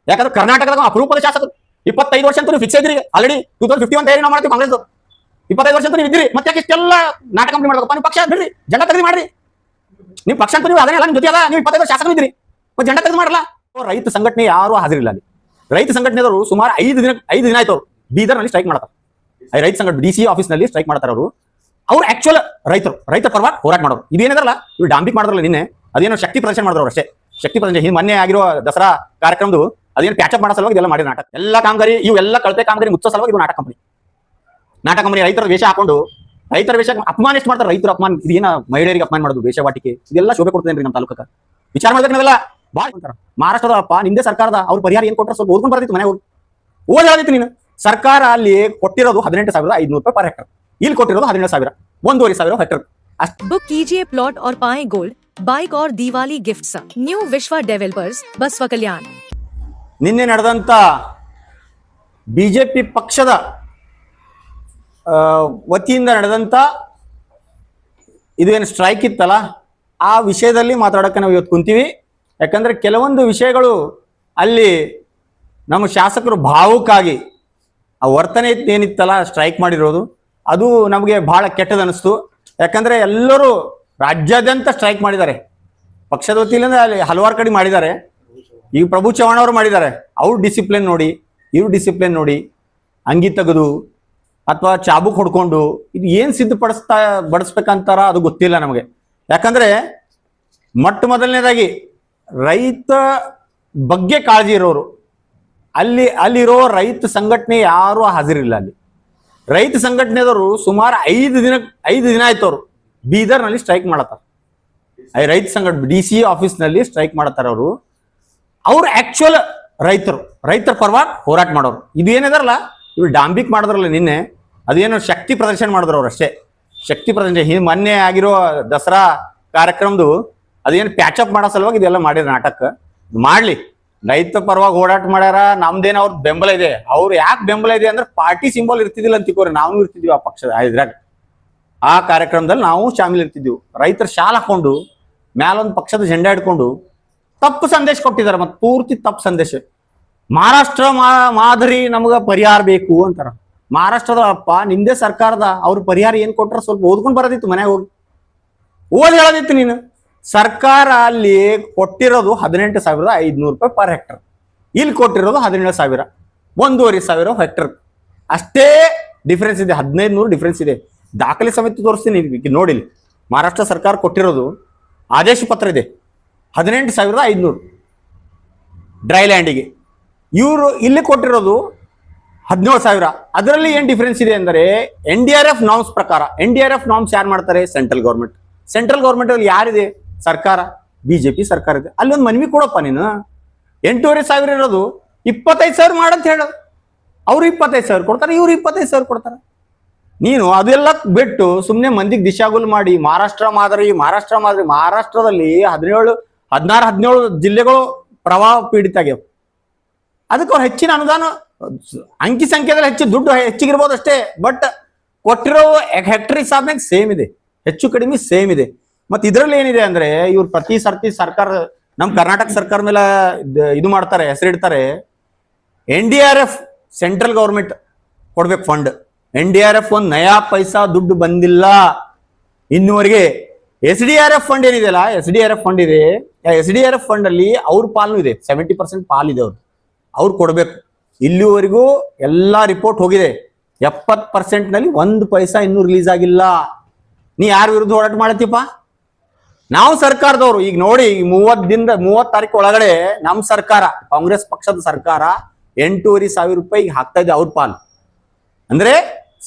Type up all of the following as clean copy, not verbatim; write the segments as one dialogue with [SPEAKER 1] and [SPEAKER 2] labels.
[SPEAKER 1] ಯಾಕಂದ್ರೆ ಕರ್ನಾಟಕದಾಗ ಅಪರೂಪದ ಶಾಸಕರು 25 ವರ್ಷ ಅಂತೂ ಫಿಕ್ಸ್ ಇದ್ರಿ ಆಲ್ರೆಡಿ 2051 ತಯಾರಿ ನಾವು ಮಾಡ್ತೀವಿ ಕಾಂಗ್ರೆಸ್ 25 ವರ್ಷ ಅಂತ ನೀವು ಇದ್ರಿ ಮತ್ತೆ ಯಾಕೆ ಇಷ್ಟೆಲ್ಲ ನಾಟಕ ಕಂಪ್ನಿ ಮಾಡಬೇಕಪ್ಪ ನೀವು ಪಕ್ಷ ಬಿಡ್ರಿ ಜಂಡ ತೆಗೆದು ಮಾಡ್ರಿ ನೀವು ಪಕ್ಷ ಅಂತ ನೀವು ಅದನ್ನೆಲ್ಲ ನಿಮ್ಮ ಜೊತೆ ಅದ ನೀವು 25 ವರ್ಷ ಶಾಸಕ ಇದ್ರಿ ಮತ್ತೆ ಜಂಡ ತೆಗೆದು ಮಾಡಲ್ಲ ರೈತ ಸಂಘಟನೆ ಯಾರು ಹಾಜರಿಲ್ಲ ಅಲ್ಲಿ ರೈತ ಸಂಘಟನೆದವರು ಸುಮಾರು 5 ದಿನ ಆಯ್ತು ಅವರು ಬೀದರ್ನಲ್ಲಿ ಸ್ಟ್ರೈಕ್ ಮಾಡ್ತಾರೆ ರೈತ ಸಂಘಟನೆ DC ಆಫೀಸ್ನಲ್ಲಿ ಸ್ಟ್ರೈಕ್ ಮಾಡ್ತಾರೆ ಅವ್ರು ಆಕ್ಚುಲ್ ರೈತರ ಪರವಾಗಿ ಹೋರಾಟ ಮಾಡೋರು ಇದೇನಿದಾರಲ್ಲ ಇವ್ರು ಡಾಂಬಿಕ್ ಮಾಡಿದ್ರಲ್ಲ ನಿನ್ನೆ ಅದೇನೋ ಶಕ್ತಿ ಪ್ರದರ್ಶನ ಮಾಡಿದ್ರು ಅಷ್ಟೇ ಶಕ್ತಿ ಪ್ರದರ್ಶನ ಮೊನ್ನೆ ಆಗಿರೋ ದಸರಾ ಕಾರ್ಯಕ್ರಮದು ಅದೇನು ಪ್ಯಾಚಪ್ ಮಾಡೋ ಸಲುವಾಗಿ ಇದೆಲ್ಲ ಮಾಡಿದ ನಾಟಕ ಎಲ್ಲ ಕಾಮಗಾರಿ ಇವೆಲ್ಲ ಕಳಪೆ ಕಾಮಗಾರಿ ಮುಚ್ಚೋ ಸಲುವಾಗಿ ಇದು ನಾಟಕ ಕಂಪನಿ ರೈತರ ವೇಷ ಹಾಕೊಂಡು ರೈತರ ವೇಷ ಅಪಮಾನ ಎಷ್ಟು ಮಾಡ್ತಾರೆ ರೈತರ ಅಪಮಾನ ಇದೇನ ಮಹಿಳೆಯರಿಗೆ ಅಪಮಾನ ಮಾಡೋದು ವೇಷವಾಟಿಕೆ ಇದೆಲ್ಲ ಶೋಭೆ ಕೊಡ್ತೇನೆ ನಮ್ಮ ತಾಲೂಕಕ್ಕೆ ವಿಚಾರ ಮಾಡಿದ್ರೆ ನಾವೆಲ್ಲ ಭಾಳ ಅಂತಾರ ಮಹಾರಾಷ್ಟ್ರದಪ್ಪ ನಿಂದೆ ಸರ್ಕಾರದ ಅವ್ರು ಪರಿಹಾರ ಏನ್ ಕೊಟ್ಟರೆ ಸ್ವಲ್ಪ ಓದ್ಕೊಂಡು ಬರ್ತಿತ್ತು ಮನೆ ಹೋಗಿ ಓದಿತ್ತು ನೀನು ಸರ್ಕಾರ ಅಲ್ಲಿ ಕೊಟ್ಟಿರೋದು 18,500 ರೂಪಾಯಿ ಪರ್ ಹೆಕ್ಟರ್ ಇಲ್ಲಿ ಕೊಟ್ಟಿರೋದು 17,000 1,500 ಹೆಕ್ಟರ್
[SPEAKER 2] बुक कीजिए प्लॉट और पाएं गोल्ड बाइक और दिवाली गिफ्ट्स न्यू विश्वा डेवलपर्स बसव कल्याण
[SPEAKER 1] ನಿನ್ನೆ ನಡೆದಂತ ಬಿಜೆಪಿ ಪಕ್ಷದ ವತಿಯಿಂದ ನಡೆದಂತ ಇದೇನು ಸ್ಟ್ರೈಕ್ ಇತ್ತಲ್ಲ ಆ ವಿಷಯದಲ್ಲಿ ಮಾತಾಡೋಕೆ ನಾವು ಇವತ್ತು ಕುಂತೀವಿ ಯಾಕಂದ್ರೆ ಕೆಲವೊಂದು ವಿಷಯಗಳು ಅಲ್ಲಿ ನಮ್ಮ ಶಾಸಕರು ಭಾವುಕಾಗಿ ಆ ವರ್ತನೆ ಏನಿತ್ತಲ್ಲ ಸ್ಟ್ರೈಕ್ ಮಾಡಿರೋದು ಅದು ನಮಗೆ ಬಹಳ ಕೆಟ್ಟದ ಅನಿಸ್ತು ಯಾಕಂದ್ರೆ ಎಲ್ಲರೂ ರಾಜ್ಯಾದ್ಯಂತ ಸ್ಟ್ರೈಕ್ ಮಾಡಿದ್ದಾರೆ ಪಕ್ಷದ ವತಿಯಿಂದ ಅಲ್ಲಿ ಹಲವಾರು ಕಡೆ ಮಾಡಿದ್ದಾರೆ ಈಗ ಪ್ರಭು ಚವ್ಹಾಣ್ ಅವರು ಮಾಡಿದ್ದಾರೆ ಅವ್ರ ಡಿಸಿಪ್ಲಿನ್ ನೋಡಿ ಇವ್ರ ಡಿಸಿಪ್ಲಿನ್ ನೋಡಿ ಅಂಗಿ ತೆಗೆದು ಅಥವಾ ಚಾಬುಕ್ ಹೊಡ್ಕೊಂಡು ಇದು ಏನು ಬಡಿಸ್ಬೇಕಂತಾರ ಅದು ಗೊತ್ತಿಲ್ಲ ನಮಗೆ ಯಾಕಂದ್ರೆ ಮೊದಲನೇದಾಗಿ ರೈತ ಬಗ್ಗೆ ಕಾಳಜಿ ಇರೋರು ಅಲ್ಲಿರೋ ರೈತ ಸಂಘಟನೆ ಯಾರು ಹಾಜರಿಲ್ಲ ಅಲ್ಲಿ ರೈತ ಸಂಘಟನೆದವರು ಸುಮಾರು 5 ದಿನ ಆಯ್ತು ಅವರು ಬೀದರ್ನಲ್ಲಿ ಸ್ಟ್ರೈಕ್ ಮಾಡತ್ತಾರ ರೈತ ಸಂಘಟನೆ DC ಆಫೀಸ್ನಲ್ಲಿ ಸ್ಟ್ರೈಕ್ ಮಾಡತ್ತಾರ ಅವ್ರು ಆಕ್ಚುಯಲ್ ರೈತರ ಪರವಾಗಿ ಹೋರಾಟ ಮಾಡೋರು ಇದು ಏನಿದಾರಲ್ಲ ಇವ್ರು ಡಾಂಬಿಕ್ ಮಾಡಿದ್ರಲ್ಲ ನಿನ್ನೆ ಅದೇನೋ ಶಕ್ತಿ ಪ್ರದರ್ಶನ ಮಾಡಿದ್ರು ಅವ್ರು ಅಷ್ಟೇ ಶಕ್ತಿ ಪ್ರದರ್ಶನ ಮೊನ್ನೆ ಆಗಿರೋ ದಸರಾ ಕಾರ್ಯಕ್ರಮದು ಅದೇನು ಪ್ಯಾಚಪ್ ಮಾಡೋ ಸಲುವಾಗಿ ಇದೆಲ್ಲ ಮಾಡಿದ್ರು ನಾಟಕ ಮಾಡ್ಲಿ ರೈತ ಪರವಾಗಿ ಹೋರಾಟ ಮಾಡ್ಯಾರ ನಮ್ದೇನ ಅವ್ರ ಬೆಂಬಲ ಇದೆ ಅವ್ರು ಯಾಕೆ ಬೆಂಬಲ ಇದೆ ಅಂದ್ರೆ ಪಾರ್ಟಿ ಸಿಂಬಲ್ ಇರ್ತಿದ್ದಿಲ್ಲ ಅಂತಿಕೋರಿ ನಾವು ಇರ್ತಿದ್ವಿ ಆ ಪಕ್ಷದ ಇದ್ರಾಗ ಆ ಕಾರ್ಯಕ್ರಮದಲ್ಲಿ ನಾವು ಶಾಮಿಲ್ ಇರ್ತಿದ್ವಿ ರೈತರ ಶಾಲ್ ಹಾಕೊಂಡು ಮ್ಯಾಲೊಂದು ಪಕ್ಷದ ಜೆಂಡಾ ಹಿಡ್ಕೊಂಡು ತಪ್ಪು ಸಂದೇಶ ಕೊಟ್ಟಿದ್ದಾರೆ ಮತ್ತೆ ಪೂರ್ತಿ ತಪ್ಪು ಸಂದೇಶ ಮಹಾರಾಷ್ಟ್ರ ಮಾದರಿ ನಮಗ ಪರಿಹಾರ ಬೇಕು ಅಂತಾರ ಮಹಾರಾಷ್ಟ್ರದ ಅಪ್ಪ ನಿಂದೇ ಸರ್ಕಾರದ ಅವ್ರ ಪರಿಹಾರ ಏನ್ ಕೊಟ್ರ ಸ್ವಲ್ಪ ಓದ್ಕೊಂಡು ಬರೋದಿತ್ತು ಮನೆಗೆ ಹೋಗಿ ಹೇಳೋದಿತ್ತು ನೀನು ಸರ್ಕಾರ ಅಲ್ಲಿ ಕೊಟ್ಟಿರೋದು 18,500 ರೂಪಾಯಿ ಪರ್ ಹೆಕ್ಟರ್ ಇಲ್ಲಿ ಕೊಟ್ಟಿರೋದು 17,000 1,500 ಹೆಕ್ಟರ್ ಅಷ್ಟೇ ಡಿಫ್ರೆನ್ಸ್ ಇದೆ 1,500 ಡಿಫ್ರೆನ್ಸ್ ಇದೆ ದಾಖಲೆ ಸಮೇತ ತೋರಿಸ್ತೀನಿ ನೋಡಿಲಿ ಮಹಾರಾಷ್ಟ್ರ ಸರ್ಕಾರ ಕೊಟ್ಟಿರೋದು ಆದೇಶ ಪತ್ರ ಇದೆ 18,500 ಡ್ರೈ ಲ್ಯಾಂಡಿಗೆ ಇವರು ಇಲ್ಲಿ ಕೊಟ್ಟಿರೋದು 17,000 ಅದರಲ್ಲಿ ಏನ್ ಡಿಫ್ರೆನ್ಸ್ ಇದೆ ಅಂದರೆ NDRF ನಾರ್ಮ್ಸ್ ಪ್ರಕಾರ NDRF ನಾರ್ಮ್ಸ್ ಯಾರು ಮಾಡ್ತಾರೆ ಸೆಂಟ್ರಲ್ ಗೌರ್ಮೆಂಟ್ ಅಲ್ಲಿ ಯಾರಿದೆ ಸರ್ಕಾರ ಬಿಜೆಪಿ ಸರ್ಕಾರ ಇದೆ ಅಲ್ಲಿ ಒಂದು ಮನವಿ ಕೊಡಪ್ಪ ನೀನು 8,500 ಇರೋದು 25,000 ಮಾಡಂತ ಹೇಳೋದು ಅವ್ರು 25,000 ಕೊಡ್ತಾರೆ ಇವ್ರು 25,000 ಕೊಡ್ತಾರೆ ನೀನು ಅದೆಲ್ಲ ಬಿಟ್ಟು ಸುಮ್ಮನೆ ಮಂದಿಗೆ ದಿಶಾಗುಲ್ ಮಾಡಿ ಮಹಾರಾಷ್ಟ್ರ ಮಾದರಿ ಮಹಾರಾಷ್ಟ್ರದಲ್ಲಿ 17 ಜಿಲ್ಲೆಗಳು ಪ್ರವಾಹ ಪೀಡಿತ ಆಗ್ಯಾವ ಅದಕ್ಕೆ ಅವ್ರು ಹೆಚ್ಚಿನ ಅನುದಾನ ಅಂಕಿ ಸಂಖ್ಯೆದಲ್ಲಿ ಹೆಚ್ಚು ದುಡ್ಡು ಹೆಚ್ಚಿಗಿರ್ಬೋದು ಅಷ್ಟೇ ಬಟ್ ಕೊಟ್ಟಿರೋ ಹೆಕ್ಟರ್ ಹಿಸಾಬ್ನಾಗ ಸೇಮ್ ಇದೆ ಹೆಚ್ಚು ಕಡಿಮೆ ಸೇಮ್ ಇದೆ ಮತ್ತೆ ಇದರಲ್ಲಿ ಏನಿದೆ ಅಂದ್ರೆ ಇವ್ರು ಪ್ರತಿ ಸರ್ತಿ ಸರ್ಕಾರ ನಮ್ಮ ಕರ್ನಾಟಕ ಸರ್ಕಾರ ಮೇಲೆ ಇದು ಮಾಡ್ತಾರೆ ಹೆಸರಿಡ್ತಾರೆ NDRF ಸೆಂಟ್ರಲ್ ಗೌರ್ಮೆಂಟ್ ಕೊಡ್ಬೇಕು ಫಂಡ್ NDRF ಒಂದು ನಯಾ ಪೈಸಾ ದುಡ್ಡು ಬಂದಿಲ್ಲ ಇನ್ನುವರೆಗೆ SDRF ಫಂಡ್ ಏನಿದೆಯಲ್ಲ SDRF ಫಂಡ್ ಇದೆ SDRF ಫಂಡ್ ಅಲ್ಲಿ ಅವ್ರ ಪಾಲು ಇದೆ 70% ಪಾಲಿದೆ ಅವ್ರು ಕೊಡ್ಬೇಕು ಇಲ್ಲಿವರೆಗೂ ಎಲ್ಲಾ ರಿಪೋರ್ಟ್ ಹೋಗಿದೆ 70% ನಲ್ಲಿ 1 ಪೈಸಾ ಇನ್ನೂ ರಿಲೀಸ್ ಆಗಿಲ್ಲ ನೀ ಯಾರ ವಿರುದ್ಧ ಹೋರಾಟ ಮಾಡತ್ತೀಪ ನಾವು ಸರ್ಕಾರದವರು ಈಗ ನೋಡಿ 30 ತಾರೀಕು ಒಳಗಡೆ ನಮ್ಮ ಸರ್ಕಾರ ಕಾಂಗ್ರೆಸ್ ಪಕ್ಷದ ಸರ್ಕಾರ 8,500 ರೂಪಾಯಿ ಹಾಕ್ತಾ ಇದೆ ಅವ್ರ ಪಾಲ್ ಅಂದ್ರೆ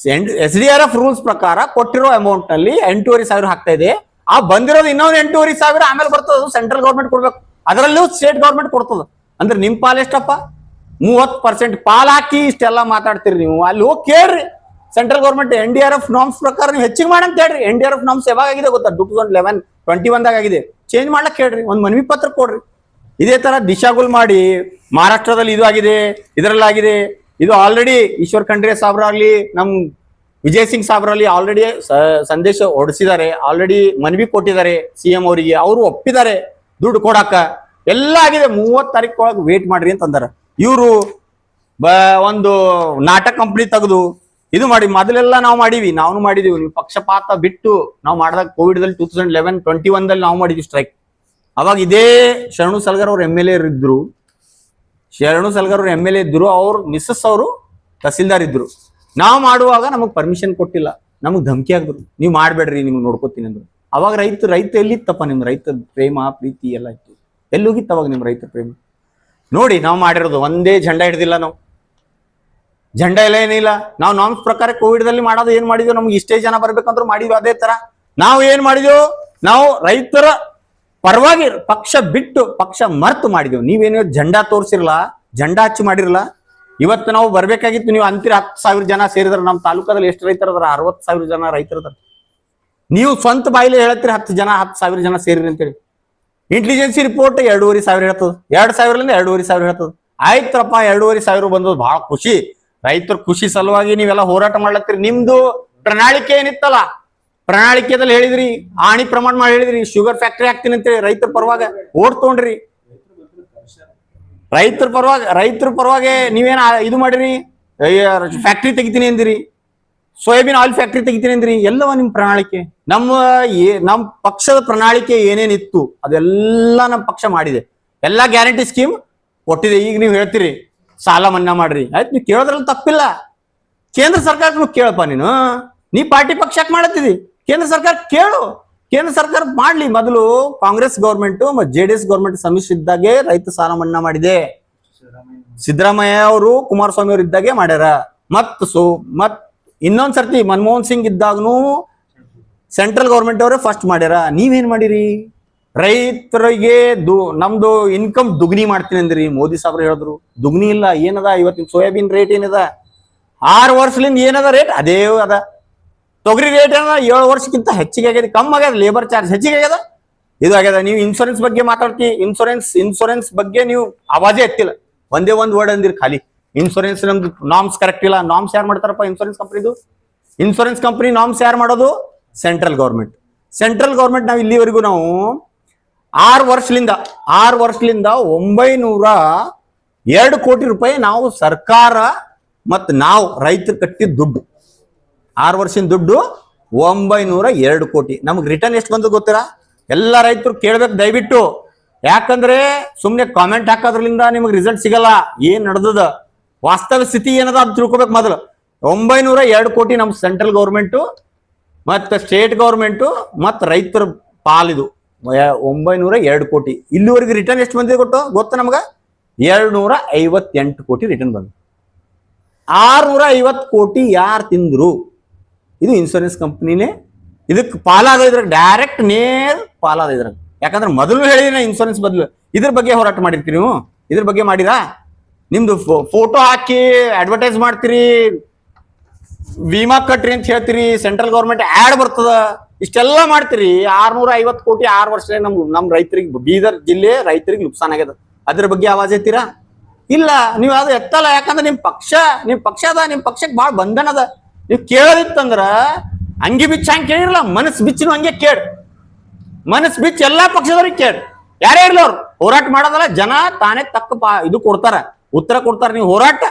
[SPEAKER 1] SDRF ರೂಲ್ಸ್ ಪ್ರಕಾರ ಕೊಟ್ಟಿರೋ ಅಮೌಂಟ್ ನಲ್ಲಿ 8,500 ಹಾಕ್ತಾ ಇದೆ ಆ ಬಂದಿರೋದು ಇನ್ನೊಂದು 8,500 ಆಮೇಲೆ ಬರ್ತದ ಸೆಂಟ್ರಲ್ ಗೌರ್ಮೆಂಟ್ ಕೊಡ್ಬೇಕು ಅದರಲ್ಲೂ ಸ್ಟೇಟ್ ಗೌರ್ಮೆಂಟ್ ಕೊಡ್ತದ ಅಂದ್ರೆ ನಿಮ್ ಪಾಲ್ ಎಷ್ಟಪ್ಪ 30% ಪಾಲ್ ಹಾಕಿ ಇಷ್ಟೆಲ್ಲ ಮಾತಾಡ್ತೀರಿ ನೀವು ಅಲ್ಲಿ ಹೋಗಿ ಕೇಳ್ರಿ ಸೆಂಟ್ರಲ್ ಗೌರ್ಮೆಂಟ್ NDRF ನಾರ್ಮ್ಸ್ ಪ್ರಕಾರ ನೀವು ಹೆಚ್ಚಿಗೆ ಮಾಡಂತ ಹೇಳ್ರಿ NDRF ನಾರ್ಮ್ಸ್ ಯಾವಾಗ ಆಗಿದೆ ಗೊತ್ತಾ 2011-21 ಆಗಿದೆ ಚೇಂಜ್ ಮಾಡ್ಲಕ್ ಹೇಳ್ರಿ ಒಂದು ಮನವಿ ಪತ್ರ ಕೊಡ್ರಿ ಇದೇ ತರ ದಿಶಾಗುಲ್ ಮಾಡಿ ಮಹಾರಾಷ್ಟ್ರದಲ್ಲಿ ಇದು ಆಗಿದೆ ಇದರಲ್ಲಾಗಿದೆ ಇದು ಆಲ್ರೆಡಿ ಈಶ್ವರ್ ಖಂಡ್ರೆ ಸಾಬ್ರಾಗ್ಲಿ ನಮ್ ವಿಜಯ್ ಸಿಂಗ್ ಸಾಬ್ರಲ್ಲಿ ಆಲ್ರೆಡಿ ಸಂದೇಶ ಹೊಡಿಸಿದ್ದಾರೆ ಆಲ್ರೆಡಿ ಮನವಿ ಕೊಟ್ಟಿದ್ದಾರೆ CM ಅವರಿಗೆ ಅವರು ಒಪ್ಪಿದ್ದಾರೆ ದುಡ್ಡು ಕೊಡಾಕ ಎಲ್ಲ ಆಗಿದೆ 30 ತಾರೀಕು ಒಳಗೆ ವೇಟ್ ಮಾಡ್ರಿ ಅಂತ ಅಂದಾರ ಇವರು ಒಂದು ನಾಟಕ ಕಂಪ್ನಿ ತೆಗೆದು ಇದು ಮಾಡಿ ಮೊದಲೆಲ್ಲ ನಾವು ಮಾಡೀವಿ, ನಾವು ಮಾಡಿದೀವಿ. ನೀವು ಪಕ್ಷಪಾತ ಬಿಟ್ಟು ನಾವು ಮಾಡಿದಾಗ ಕೋವಿಡ್ದಲ್ಲಿ 2011-21 ನಾವು ಮಾಡಿದ್ವಿ ಸ್ಟ್ರೈಕ್. ಅವಾಗ ಇದೇ ಶರಣು ಸಲಗರ್ ಅವ್ರು MLA ಇದ್ರು, ಶರಣು ಸಲಗರ್ ಅವ್ರು MLA ಇದ್ರು, ಅವ್ರ ಮಿಸ್ಸಸ್ ಅವರು ತಹಸೀಲ್ದಾರ್ ಇದ್ರು. ನಾವು ಮಾಡುವಾಗ ನಮಗ್ ಪರ್ಮಿಷನ್ ಕೊಟ್ಟಿಲ್ಲ, ನಮಗ್ ಧಮಕಿ ಹಾಕಿದ್ರು, ನೀವು ಮಾಡ್ಬೇಡ್ರಿ, ನಿಮ್ಗೆ ನೋಡ್ಕೋತೀನಿ ಅಂದ್ರು. ಅವಾಗ ರೈತ ಎಲ್ಲಿತ್ತಪ್ಪ? ನಿಮ್ ರೈತ ಪ್ರೇಮ ಪ್ರೀತಿ ಎಲ್ಲ ಇತ್ತು, ಎಲ್ಲಿ ಹೋಗಿತ್ತು ಅವಾಗ ನಿಮ್ ರೈತ ಪ್ರೇಮ? ನೋಡಿ ನಾವು ಮಾಡಿರೋದು ಒಂದೇ ಜೆಂಡಾ ಹಿಡ್ದಿಲ್ಲ, ನಾವು ಜೆಂಡಾ ಎಲ್ಲ ಏನಿಲ್ಲ. ನಾವು ನಾಮ್ಸ್ ಪ್ರಕಾರ ಕೋವಿಡ್ದಲ್ಲಿ ಮಾಡೋದು ಏನ್ ಮಾಡಿದ್ವಿ, ನಮ್ಗೆ ಇಷ್ಟೇ ಜನ ಬರ್ಬೇಕಂದ್ರೂ ಮಾಡಿದ್ವಿ. ಅದೇ ತರ ನಾವು ಏನ್ ಮಾಡಿದ್ವಿ, ನಾವು ರೈತರ ಪರವಾಗಿ ಪಕ್ಷ ಬಿಟ್ಟು ಪಕ್ಷ ಮರ್ತು ಮಾಡಿದೆವು. ನೀವೇನೋ ಜೆಂಡಾ ತೋರಿಸಿರಲ್ಲ, ಜೆಂಡಾ ಹಚ್ಚಿ ಮಾಡಿರಲ್ಲ. ಇವತ್ತು ನಾವು ಬರ್ಬೇಕಾಗಿತ್ತು, ನೀವು ಅಂತೀರ 10,000 ಜನ ಸೇರಿದ್ರ. ನಮ್ಮ ತಾಲೂಕದಲ್ಲಿ ಎಷ್ಟು ರೈತರದಾರ? 60,000 ಜನ ರೈತರದಾರ. ನೀವು ಸ್ವಂತ ಬಾಯಿಲೆ ಹೇಳತ್ತೀರಿ 10,000 ಜನ ಸೇರಿರಿ ಅಂತೇಳಿ. ಇಂಟೆಲಿಜೆನ್ಸಿ ರಿಪೋರ್ಟ್ 2,500 ಹೇಳ್ತದ, 2,000ರಿಂದ 2,500 ಹೇಳ್ತದ. ಆಯ್ತರಪ್ಪ, 2,500 ಬಂದದ್ದು ಬಹಳ ಖುಷಿ. ರೈತರ ಖುಷಿ ಸಲುವಾಗಿ ನೀವೆಲ್ಲ ಹೋರಾಟ ಮಾಡ್ಲತ್ತೀರಿ. ನಿಮ್ದು ಪ್ರಣಾಳಿಕೆ ಏನಿತ್ತಲ್ಲ, ಪ್ರಣಾಳಿಕೆದಲ್ಲಿ ಹೇಳಿದ್ರಿ, ಆಣಿ ಪ್ರಮಾಣ ಮಾಡಿ ಹೇಳಿದ್ರಿ, ಶುಗರ್ ಫ್ಯಾಕ್ಟರಿ ಹಾಕ್ತೀನಿ ಅಂತೇಳಿ. ರೈತರ ಪರವಾಗಿ ಓಟ್ ತಗೊಂಡ್ರಿ, ರೈತರ ಪರವಾಗಿ ನೀವೇನ ಇದು ಮಾಡಿರಿ, ಫ್ಯಾಕ್ಟ್ರಿ ತೆಗಿತೀನಿ ಅಂದಿರಿ, ಸೋಯಾಬೀನ್ ಆಯಿಲ್ ಫ್ಯಾಕ್ಟ್ರಿ ತೆಗಿತೀನಿ ಅಂದ್ರಿ. ಎಲ್ಲವ ನಿಮ್ ಪ್ರಣಾಳಿಕೆ? ನಮ್ಮ ಪಕ್ಷದ ಪ್ರಣಾಳಿಕೆ ಏನೇನಿತ್ತು ಅದೆಲ್ಲ ನಮ್ಮ ಪಕ್ಷ ಮಾಡಿದೆ. ಎಲ್ಲಾ ಗ್ಯಾರಂಟಿ ಸ್ಕೀಮ್ ಕೊಟ್ಟಿದೆ. ಈಗ ನೀವು ಹೇಳ್ತೀರಿ ಸಾಲ ಮನ್ನಾ ಮಾಡ್ರಿ, ಆಯ್ತು, ನೀವು ಕೇಳೋದ್ರಲ್ಲಿ ತಪ್ಪಿಲ್ಲ. ಕೇಂದ್ರ ಸರ್ಕಾರಕ್ಕೆ ಕೇಳಪ್ಪ, ನೀ ಪಾರ್ಟಿ ಪಕ್ಷಕ್ಕೆ ಮಾಡತ್ತಿದಿ, ಕೇಂದ್ರ ಸರ್ಕಾರ ಕೇಳು, ಕೇಂದ್ರ ಸರ್ಕಾರ ಮಾಡ್ಲಿ. ಮೊದಲು ಕಾಂಗ್ರೆಸ್ ಗೌರ್ಮೆಂಟ್ ಮತ್ತು JDS ಗೌರ್ಮೆಂಟ್ ಸಮ್ಮಿಶ್ರ ಇದ್ದಾಗೆ ರೈತ ಸಾಲ ಮನ್ನಾ ಮಾಡಿದೆ. ಸಿದ್ದರಾಮಯ್ಯ ಅವರು ಕುಮಾರಸ್ವಾಮಿ ಅವರು ಇದ್ದಾಗೆ ಮಾಡ್ಯಾರ. ಮತ್ ಇನ್ನೊಂದ್ ಸರ್ತಿ ಮನಮೋಹನ್ ಸಿಂಗ್ ಇದ್ದಾಗನು ಸೆಂಟ್ರಲ್ ಗೌರ್ಮೆಂಟ್ ಅವರೇ ಫಸ್ಟ್ ಮಾಡ್ಯಾರ. ನೀವೇನ್ ಮಾಡಿರಿ? ರೈತರಿಗೆ ನಮ್ದು ಇನ್ಕಮ್ ದುಗ್ನಿ ಮಾಡ್ತೀನಿ ಅಂದ್ರಿ. ಮೋದಿ ಸಾಬ್ರು ಹೇಳಿದ್ರು, ದುಗ್ನಿ ಇಲ್ಲ. ಏನದ ಇವತ್ತಿನ ಸೋಯಾಬೀನ್ ರೇಟ್ ಏನದ? 6 ವರ್ಷದಿಂದ ಏನದ ರೇಟ್ ಅದೇ ಅದ. ತೊಗರಿ ರೇಟ್ ಏನದ 7 ವರ್ಷಕ್ಕಿಂತ ಹೆಚ್ಚಿಗೆ ಆಗ್ಯದ, ಕಮ್ಮಿ ಆಗ್ಯದ. ಲೇಬರ್ ಚಾರ್ಜ್ ಹೆಚ್ಚಿಗೆ ಆಗ್ಯದ, ಇದು ಆಗ್ಯದ. ನೀವು ಇನ್ಶೂರೆನ್ಸ್ ಬಗ್ಗೆ ಮಾತಾಡ್ತಿ, ಇನ್ಶೂರೆನ್ಸ್ ಬಗ್ಗೆ ನೀವು ಆವಾಜೇ ಎತ್ತಿಲ್ಲ. ಒಂದೇ ಒಂದು ವರ್ಡ್ ಅಂದಿರಿ ಖಾಲಿ. ಇನ್ಶೂರೆನ್ಸ್ ನಮ್ದು ನಾಮ್ಸ್ ಕರೆಕ್ಟ್ ಇಲ್ಲ. ನಾಮ್ಸ್ ಯಾರು ಮಾಡ್ತಾರಪ್ಪ? ಇನ್ಶೂರೆನ್ಸ್ ಕಂಪನಿ ನಾಮ್ಸ್ ಯಾರು ಮಾಡೋದು? Central government. ನಾವು ಇಲ್ಲಿವರೆಗೂ ನಾವು 6 ವರ್ಷದಿಂದ 902 ಕೋಟಿ ರೂಪಾಯಿ ನಾವು ಸರ್ಕಾರ ಮತ್ತು ನಾವು ರೈತರು ಕಟ್ಟಿದ ದುಡ್ಡು, 6 ವರ್ಷದ ದುಡ್ಡು 902 ಕೋಟಿ. ನಮ್ಗೆ ರಿಟರ್ನ್ ಎಷ್ಟು ಬಂದು ಗೊತ್ತಿರಾ? ಎಲ್ಲ ರೈತರು ಕೇಳ್ಬೇಕು ದಯವಿಟ್ಟು. ಯಾಕಂದ್ರೆ ಸುಮ್ನೆ ಕಾಮೆಂಟ್ ಹಾಕೋದ್ರಲಿಂದ ನಿಮಗೆ ರಿಸಲ್ಟ್ ಸಿಗಲ್ಲ. ಏನ್ ನಡೆದದ ವಾಸ್ತವ ಸ್ಥಿತಿ ಏನದ ಅದು ತಿಳ್ಕೊಬೇಕು ಮೊದಲು. 902 ಕೋಟಿ ನಮ್ಮ ಸೆಂಟ್ರಲ್ ಗೌರ್ಮೆಂಟು ಮತ್ತು ಸ್ಟೇಟ್ ಗೌರ್ಮೆಂಟು ಮತ್ತು ರೈತರ ಪಾಲಿದು 902 ಕೋಟಿ. ಇಲ್ಲಿವರೆಗೆ ರಿಟರ್ನ್ ಎಷ್ಟು ಬಂದಿದೆ ಗೊತ್ತಾ ನಮ್ಗೆ? 258 ಕೋಟಿ ರಿಟರ್ನ್ ಬಂದು. 650 ಕೋಟಿ ಯಾರು ತಿಂದ್ರು? ಇದು ಇನ್ಶೂರೆನ್ಸ್ ಕಂಪ್ನಿನೇ ಇದಕ್ಕೆ ಪಾಲಾದ. ಇದ್ರಾಗ ಡೈರೆಕ್ಟ್ ನೇರ ಪಾಲಾದ ಇದ್ರಾಗ. ಯಾಕಂದ್ರೆ ಮೊದಲು ಹೇಳಿದ್ರೆ ಇನ್ಶೂರೆನ್ಸ್ ಬದಲು ಇದ್ರ ಬಗ್ಗೆ ಹೋರಾಟ ಮಾಡಿರ್ತೀರಿ. ನೀವು ಇದ್ರ ಬಗ್ಗೆ ಮಾಡಿರಾ? ನಿಮ್ದು ಫೋಟೋ ಹಾಕಿ ಅಡ್ವರ್ಟೈಸ್ ಮಾಡ್ತೀರಿ, ವಿಮಾ ಕಟ್ರಿ ಅಂತ ಹೇಳ್ತೀರಿ, ಸೆಂಟ್ರಲ್ ಗೌರ್ಮೆಂಟ್ ಆಡ್ ಬರ್ತದ, ಇಷ್ಟೆಲ್ಲ ಮಾಡ್ತೀರಿ. 650 ಕೋಟಿ 6 ವರ್ಷ ನಮ್ ರೈತರಿಗೆ, ಬೀದರ್ ಜಿಲ್ಲೆ ರೈತರಿಗೆ ನುಕ್ಸಾನ್ ಆಗ್ಯದ. ಅದ್ರ ಬಗ್ಗೆ ಆವಾಜ್ ಎತ್ತೀರಾ? ಇಲ್ಲ, ನೀವು ಅದು ಎತ್ತಲ್ಲ. ಯಾಕಂದ್ರೆ ನಿಮ್ ಪಕ್ಷ ಅದ, ನಿಮ್ ಪಕ್ಷಕ್ಕೆ ಭಾಳ ಬಂಧನ ಅದ. ನೀವು ಕೇಳೋದಿತ್ತಂದ್ರ ಅಂಗಿ ಬಿಚ್ಚ ಹಂಗೆ ಕೇಳಿರಲ್ಲ, ಮನಸ್ಸು ಬಿಚ್ಚಿನ ಹಂಗೆ ಕೇಳಿ, ಮನಸ್ಸು ಬಿಚ್ಚಿ ಎಲ್ಲಾ ಪಕ್ಷದವ್ರಿಗೆ ಕೇಳಿ. ಯಾರೇ ಇರ್ಲಿ ಅವ್ರು ಹೋರಾಟ ಮಾಡೋದಲ್ಲ, ಜನ ತಾನೇ ತಕ್ಕ ಇದು ಕೊಡ್ತಾರ, ಉತ್ತರ ಕೊಡ್ತಾರ. ನೀವು ಹೋರಾಟ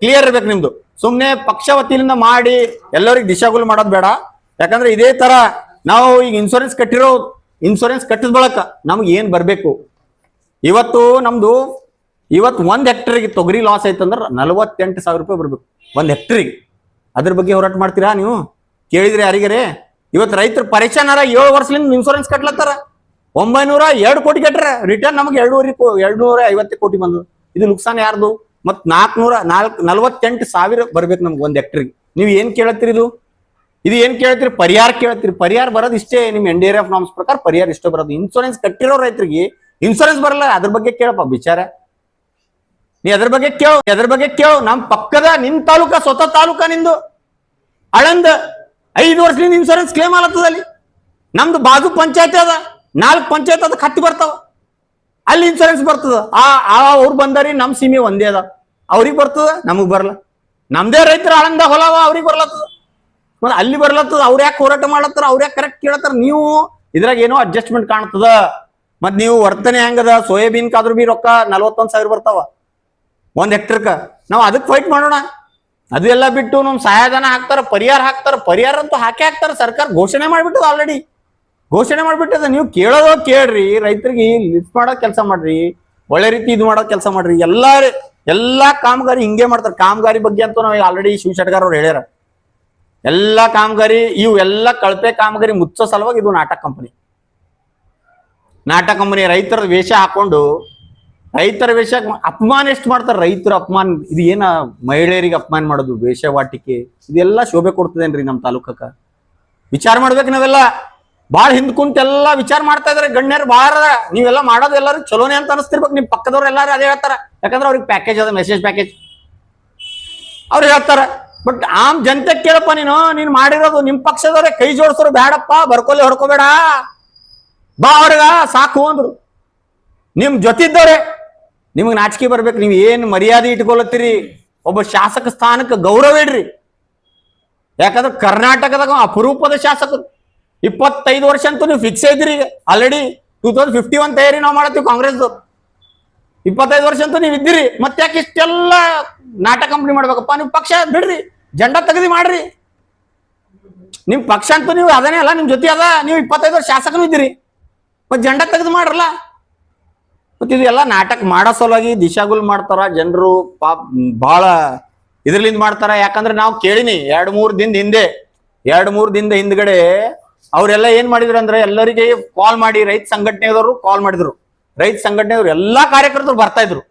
[SPEAKER 1] ಕ್ಲಿಯರ್ ಇರ್ಬೇಕು ನಿಮ್ದು. ಸುಮ್ನೆ ಪಕ್ಷ ವತಿಯಿಂದ ಮಾಡಿ ಎಲ್ಲರಿಗೆ ದಿಶಾಗುಲ್ ಮಾಡೋದು ಬೇಡ. ಯಾಕಂದ್ರೆ ಇದೇ ತರ ನಾವು ಈಗ ಇನ್ಶೂರೆನ್ಸ್ ಕಟ್ಟಿದ ಬಳಕ ನಮ್ಗೆ ಏನ್ ಬರ್ಬೇಕು? ಇವತ್ತು 1 ಹೆಕ್ಟರ್ಗೆ ತೊಗರಿ ಲಾಸ್ ಆಯ್ತಂದ್ರೆ 48,000 ರೂಪಾಯಿ ಬರ್ಬೇಕು 1 ಹೆಕ್ಟರ್ಗೆ. ಅದ್ರ ಬಗ್ಗೆ ಹೋರಾಟ ಮಾಡ್ತೀರಾ ನೀವು? ಕೇಳಿದ್ರಿ ಯಾರಿಗಾರೆ? ಇವತ್ತು ರೈತರು ಪರೇಶಾನಾರ. 7 ವರ್ಷದಿಂದ ಇನ್ಶೂರೆನ್ಸ್ ಕಟ್ಲತ್ತಾರ. 902 ಕೋಟಿ ಕಟ್ಟ್ರ, ರಿಟರ್ನ್ ನಮಗೆ 250 ಕೋಟಿ ಬಂದದ. ಇದು ನುಕ್ಸಾನ್ ಯಾರ್ದು? ಮತ್ 448,000 ಬರ್ಬೇಕು ನಮ್ಗೆ 1 ಹೆಕ್ಟರ್ಗೆ. ನೀವು ಏನ್ ಕೇಳತ್ತೀರಿ? ಇದು ಏನ್ ಕೇಳ್ತೀರಿ? ಪರಿಹಾರ ಕೇಳ್ತೀರಿ. ಪರಿಹಾರ ಬರೋದು ಇಷ್ಟೇ. ನಿಮ್ NDRF ನಾಮ್ಸ್ ಪ್ರಕಾರ ಪರಿಹಾರ ಇಷ್ಟೇ ಬರೋದು. ಇನ್ಶೂರೆನ್ಸ್ ಕಟ್ಟಿರೋ ರೈತರಿಗೆ ಇನ್ಶೂರೆನ್ಸ್ ಬರಲ್ಲ. ಅದ್ರ ಬಗ್ಗೆ ಕೇಳಪ್ಪ ವಿಚಾರ. ನೀ ಅದ್ರ ಬಗ್ಗೆ ಕೇಳು. ನಮ್ ಪಕ್ಕದ ನಿಮ್ ತಾಲೂಕ, ಸ್ವತಃ ತಾಲೂಕ ನಿಂದು ಆಳಂದ 5 ವರ್ಷದಿಂದ ಇನ್ಶೂರೆನ್ಸ್ ಕ್ಲೇಮ್ ಆಗತ್ತದ. ಅಲ್ಲಿ ನಮ್ದು ಬಾಜು ಪಂಚಾಯತ್ ಅದ, 4 ಪಂಚಾಯತ್ ಅದಕ್ಕೆ ಹತ್ತಿ ಬರ್ತಾವ, ಅಲ್ಲಿ ಇನ್ಶೂರೆನ್ಸ್ ಬರ್ತದ. ಅವ್ರು ಬಂದಾರಿ, ನಮ್ ಸೀಮೆ ಒಂದೇ ಅದ, ಅವ್ರಿಗೆ ಬರ್ತದ, ನಮಗ್ ಬರಲ್ಲ. ನಮ್ದೇ ರೈತರ ಆಳಂದ ಹೊಲವ, ಅವ್ರಿಗೆ ಬರ್ಲತ್ತದ, ಮತ್ತೆ ಅಲ್ಲಿ ಬರ್ಲತ್ತದ. ಅವ್ರ ಯಾಕೆ ಹೋರಾಟ ಮಾಡ್ಲತ್ತಾರ? ಅವ್ರ ಯಾಕೆ ಕರೆಕ್ಟ್ ಕೇಳತ್ತಾರ? ನೀವು ಇದ್ರಾಗ ಏನೋ ಅಡ್ಜಸ್ಟ್ಮೆಂಟ್ ಕಾಣ್ತದ. ಮತ್ ನೀವು ವರ್ತನೆ ಹೆಂಗದ? ಸೋಯಾಬೀನ್ ಕಾದ್ರೂ ಬಿ ರೊಕ್ಕ 41,000 ಬರ್ತಾವ. 1 ಹೆಕ್ಟರ್ಕ ನಾವು ಅದಕ್ಕೆ ಫೈಟ್ ಮಾಡೋಣ. ಅದು ಎಲ್ಲ ಬಿಟ್ಟು ನಮ್ ಸಹಾಯಧನ ಹಾಕ್ತಾರ, ಪರಿಹಾರ ಅಂತೂ ಹಾಕ್ತಾರ. ಸರ್ಕಾರ ಘೋಷಣೆ ಮಾಡ್ಬಿಟ್ಟದ, ಆಲ್ರೆಡಿ ಘೋಷಣೆ ಮಾಡ್ಬಿಟ್ಟದ. ನೀವು ಕೇಳೋದೋ ಕೇಳ್ರಿ, ರೈತರಿಗೆ ಲಿಫ್ಟ್ ಮಾಡೋ ಕೆಲಸ ಮಾಡ್ರಿ, ಒಳ್ಳೆ ರೀತಿ ಇದು ಮಾಡೋ ಕೆಲಸ ಮಾಡ್ರಿ. ಎಲ್ಲಾ ಕಾಮಗಾರಿ ಹಿಂಗೆ ಮಾಡ್ತಾರೆ. ಕಾಮಗಾರಿ ಬಗ್ಗೆ ಅಂತೂ ನಾವು ಆಲ್ರೆಡಿ ಶಿವಶೆಟ್ಗಾರ್ ಅವ್ರು ಹೇಳ್ಯಾರ. ಎಲ್ಲಾ ಕಾಮಗಾರಿ ಎಲ್ಲ ಕಳಪೆ ಕಾಮಗಾರಿ ಮುಚ್ಚೋ ಸಲುವಾಗಿ ಇದು ನಾಟಕ ಕಂಪನಿ. ರೈತರ ವೇಷ ಹಾಕೊಂಡು, ರೈತರ ವೇಷ ಅಪಮಾನ ಎಷ್ಟು ಮಾಡ್ತಾರೆ. ರೈತರ ಅಪಮಾನ ಇದು ಏನ, ಮಹಿಳೆಯರಿಗೆ ಅಪಮಾನ ಮಾಡೋದು, ವೇಷವಾಟಿಕೆ, ಇದೆಲ್ಲ ಶೋಭೆ ಕೊಡ್ತದೇನ್ರಿ ನಮ್ಮ ತಾಲೂಕಕ್ಕ? ವಿಚಾರ ಮಾಡ್ಬೇಕು ನಾವೆಲ್ಲ. ಬಾಳ ಹಿಂದ್ ಕುಂತೆಲ್ಲ ವಿಚಾರ ಮಾಡ್ತಾ ಇದಾರೆ ಗಣ್ಯರು ಬಾಳ. ನೀವೆಲ್ಲ ಮಾಡೋದು ಎಲ್ಲರೂ ಚಲೋನೆ ಅಂತ ಅನಿಸ್ತಿರ್ಬೇಕು. ನಿಮ್ ಪಕ್ಕದವ್ರು ಎಲ್ಲಾರು ಅದೇ ಹೇಳ್ತಾರ, ಯಾಕಂದ್ರೆ ಅವ್ರಿಗೆ ಪ್ಯಾಕೇಜ್ ಅದ, ಮೆಸೇಜ್ ಪ್ಯಾಕೇಜ್ ಅವ್ರು ಹೇಳ್ತಾರ. ಬಟ್ ಆಮ್ ಜನತೆ ಕೇಳಪ್ಪ, ನೀನ್ ಮಾಡಿರೋದು ನಿಮ್ ಪಕ್ಷದವ್ರೆ ಕೈ ಜೋಡಿಸೋರು ಬೇಡಪ್ಪ, ಬರ್ಕೊಲ್ಲಿ ಹೊಡ್ಕೋಬೇಡ, ಬಾ ಅವ್ರಿಗ ಸಾಕು ಅಂದ್ರು. ನಿಮ್ ಜೊತಿದ್ದವ್ರೆ ನಿಮ್ಗೆ ನಾಚಿಕೆ ಬರ್ಬೇಕು. ನೀವ್ ಏನ್ ಮರ್ಯಾದೆ ಇಟ್ಕೊಳತ್ತೀರಿ, ಒಬ್ಬ ಶಾಸಕ ಸ್ಥಾನಕ್ಕೆ ಗೌರವ ಇಡ್ರಿ. ಯಾಕಂದ್ರೆ ಕರ್ನಾಟಕದಾಗ ಅಪರೂಪದ ಶಾಸಕರು. 25 ವರ್ಷ ಅಂತೂ ನೀವು ಫಿಕ್ಸ್ ಇದ್ರಿ. ಈಗ ಆಲ್ರೆಡಿ 2051 ತಯಾರಿ ನಾವು ಮಾಡತ್ತೀವಿ ಕಾಂಗ್ರೆಸ್. 25 ವರ್ಷ ಅಂತೂ ನೀವು ಇದ್ದೀರಿ. ಮತ್ತೆ ಯಾಕೆ ಇಷ್ಟೆಲ್ಲ ನಾಟಕ ಕಂಪ್ನಿ ಮಾಡ್ಬೇಕಪ್ಪ? ನೀವು ಪಕ್ಷ ಬಿಡ್ರಿ, ಜೆಂಡಾ ತೆಗೆದಿ ಮಾಡ್ರಿ. ನಿಮ್ ಪಕ್ಷ ಅಂತೂ ನೀವು ಅದನ್ನೇ ಅಲ್ಲ, ನಿಮ್ ಜೊತೆ ಅದ. ನೀವು 25 ವರ್ಷ ಶಾಸಕನು ಇದ್ದೀರಿ, ಮತ್ತೆ ಜೆಂಡಾ ತೆಗೆದು ಮಾಡ್ರಲ್ಲ. ಮತ್ತೆ ಇದು ಎಲ್ಲ ನಾಟಕ ಮಾಡೋ ಸಲುವಾಗಿ ದಿಶಾಗುಲ್ ಮಾಡ್ತಾರ ಜನರು. ಬಹಳ ಇದ್ರಲಿಂದ ಮಾಡ್ತಾರ. ಯಾಕಂದ್ರೆ ನಾವು ಕೇಳಿನಿ 2-3 ದಿನದ ಹಿಂದ್ಗಡೆ ಅವರೆಲ್ಲ ಏನ್ ಮಾಡಿದ್ರು ಅಂದ್ರೆ, ಎಲ್ಲರಿಗೆ ಕಾಲ್ ಮಾಡಿ, ರೈತ ಸಂಘಟನೆಯವರು ಕಾಲ್ ಮಾಡಿದ್ರು. ರೈತ ಸಂಘಟನೆಯವರು ಎಲ್ಲಾ ಕಾರ್ಯಕರ್ತರು ಬರ್ತಾ ಇದ್ರು.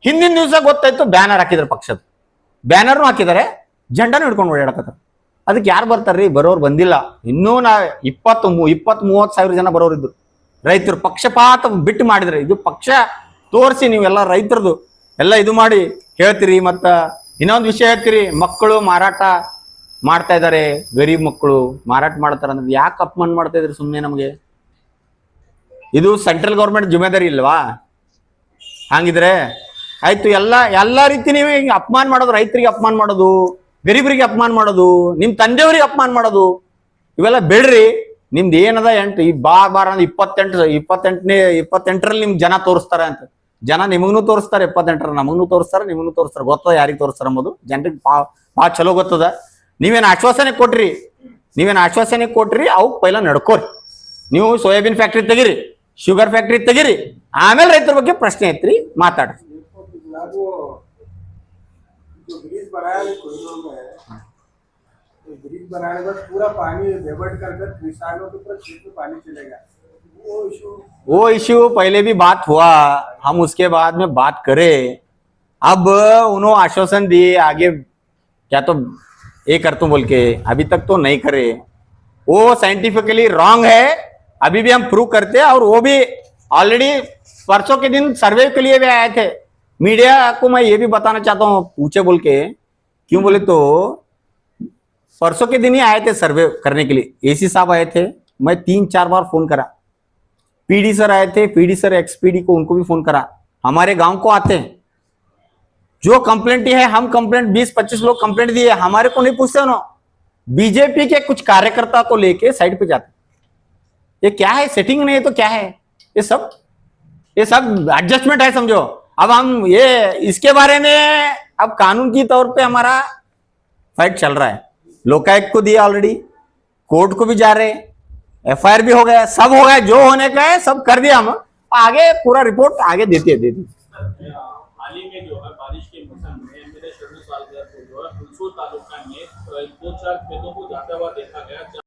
[SPEAKER 1] ಹಿಂದಿನ ದಿವಸ ಗೊತ್ತಾಯ್ತು, ಬ್ಯಾನರ್ ಹಾಕಿದ್ರು, ಪಕ್ಷದ ಬ್ಯಾನರ್ನು ಹಾಕಿದ್ದಾರೆ, ಜೆಂಡಾನು ಹಿಡ್ಕೊಂಡು ಓಡಾಡಕತ್ತಾರ. ಅದಕ್ಕೆ ಯಾರು ಬರ್ತಾರ್ರಿ? ಬರೋರು ಬಂದಿಲ್ಲ. ಇನ್ನೂ 20-30 ಸಾವಿರ ಜನ ಬರೋರು ಇದ್ರು. ರೈತರು ಪಕ್ಷಪಾತ ಬಿಟ್ಟು ಮಾಡಿದ್ರೆ, ಇದು ಪಕ್ಷ ತೋರಿಸಿ ನೀವೆಲ್ಲ ರೈತರದು ಎಲ್ಲ ಇದು ಮಾಡಿ ಹೇಳ್ತೀರಿ. ಮತ್ತ ಇನ್ನೊಂದು ವಿಷಯ ಹೇಳ್ತೀರಿ, ಮಕ್ಕಳು ಮಾರಾಟ ಮಾಡ್ತಾ ಇದ್ದಾರೆ, ಗರೀಬ್ ಮಕ್ಕಳು ಮಾರಾಟ ಮಾಡ್ತಾರ ಅಂದ್ರೆ ಯಾಕೆ ಅಪಮಾನ ಮಾಡ್ತಾ ಇದ್ರಿ ಸುಮ್ಮನೆ? ನಮಗೆ ಇದು ಸೆಂಟ್ರಲ್ ಗೌರ್ಮೆಂಟ್ ಜಿಮ್ಮೆದಾರಿ ಇಲ್ವಾ? ಹಂಗಿದ್ರೆ ಆಯ್ತು. ಎಲ್ಲಾ ರೀತಿ ನೀವು ಹಿಂಗೆ ಅಪಮಾನ ಮಾಡೋದು, ರೈತರಿಗೆ ಅಪಮಾನ ಮಾಡೋದು, ಗರೀಬರಿಗೆ ಅಪಮಾನ ಮಾಡೋದು, ನಿಮ್ ತಂದೆಯವ್ರಿಗೆ ಅಪಮಾನ ಮಾಡೋದು, ಇವೆಲ್ಲ ಬಿಡ್ರಿ. ನಿಮ್ದು ಏನದ 8 ಈ ಬಾರ 28ರಲ್ಲಿ ನಿಮ್ಗೆ ಜನ ತೋರಿಸ್ತಾರ ಅಂತ. ಜನ ನಿಮಗ್ನು ತೋರಿಸ್ತಾರೆ, 28ರ ನಮಗ್ನು ತೋರಿಸ್ತಾರ, ನಿಮಗ್ನು ತೋರಿಸ್ತಾರ. ಗೊತ್ತದ ಯಾರಿಗೆ ತೋರಿಸ್ತಾರ ಅಂಬೋದು ಜನರಿಗೆ ಭಾಳ ಚಲೋ ಗೊತ್ತದ. ನೀವೇನು ಆಶ್ವಾಸನೆ ಕೊಟ್ರಿ, ಅವಕ್ಕೆ ಪೈಲ ನಡ್ಕೋರಿ. ನೀವು ಸೋಯಾಬೀನ್ ಫ್ಯಾಕ್ಟ್ರಿ ತೆಗೀರಿ, ಶುಗರ್ ಫ್ಯಾಕ್ಟ್ರಿ ತೆಗೀರಿ, ಆಮೇಲೆ ರೈತರ ಬಗ್ಗೆ ಪ್ರಶ್ನೆ ಐತ್ರಿ, ಮಾತಾಡ್ರಿ.
[SPEAKER 3] ब्रिज बनाने के बाद पूरा पानी डिवर्ट कर किसानों के ऊपर खेत में पानी चलेगा,
[SPEAKER 1] वो इश्यू पहले भी बात हुआ, हम उसके बाद में बात करें. अब उन्होंने आश्वासन दिए आगे क्या तो ये कर तुम बोल के, अभी तक तो नहीं करे. वो साइंटिफिकली रॉन्ग है, अभी भी हम प्रूव करते हैं. और वो भी ऑलरेडी परसों के दिन सर्वे के लिए भी आए थे. मीडिया को मैं ये भी बताना चाहता हूँ, पूछे बोल के, क्यों बोले तो परसों के दिन ही आए थे सर्वे करने के लिए. एसी साहब आए थे, मैं 3-4 बार फोन करा. पीडी सर आए थे, पीडी सर एक्सपीडी को, उनको भी फोन करा. हमारे गांव को आते हैं, जो कंप्लेंट है, हम कंप्लेंट 20-25 लोग कंप्लेंट दिए, हमारे को नहीं पूछते उन्होंने. बीजेपी के कुछ कार्यकर्ता को लेके साइड पे जाते. ये क्या है? सेटिंग नहीं है तो क्या है? ये सब एडजस्टमेंट है, समझो. अब हम ये इसके बारे में अब कानून की तौर पे हमारा फाइट चल रहा है. लोकायुक्त को दिया ऑलरेडी, कोर्ट को भी जा रहे, FIR भी हो गया, सब हो गया, जो होने का है सब कर दिया. हम आगे पूरा रिपोर्ट आगे देती है.
[SPEAKER 4] हाल ही में जो है बारिश के मौसम में मेरे 16 साल को जो है हुलसूर तालुका में 2-4 खेतों को जाता हुआ देखा गया.